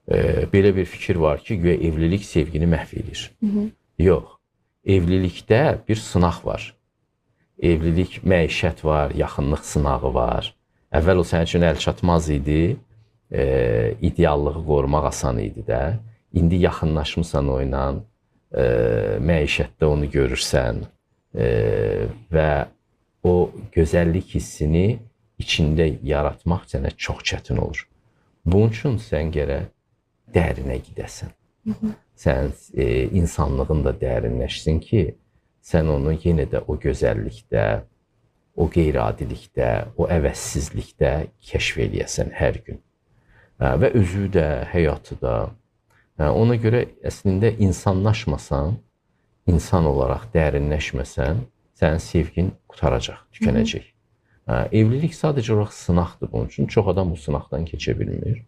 Belə bir fikir var ki, güya evlilik sevgini məhv edir. Yox, evlilikdə bir sınaq var. Evlilik məişət var, yaxınlıq sınağı var. Əvvəl o sənin üçün əlçatmaz idi, ideallığı qorumaq asan idi də. İndi yaxınlaşmısan o ilə, məişətdə onu görürsən və o gözəllik hissini içində yaratmaq sənə çox çətin olur. Bunun üçün sən gərək dərinə gedəsən. Sən insanlığın da dərinləşsin ki, sən onu yenə də o gözəllikdə, o qeyri-adilikdə, o əvəzsizlikdə kəşf eləyəsən hər gün. Və özü də, həyatı da. Ona görə əslində insanlaşmasan, insan olaraq dərinləşməsən, sənin sevgin qutaracaq, tükənəcək. Evlilik sadəcə olaraq sınaqdır bunun üçün. Çox adam bu sınaqdan keçə bilmir.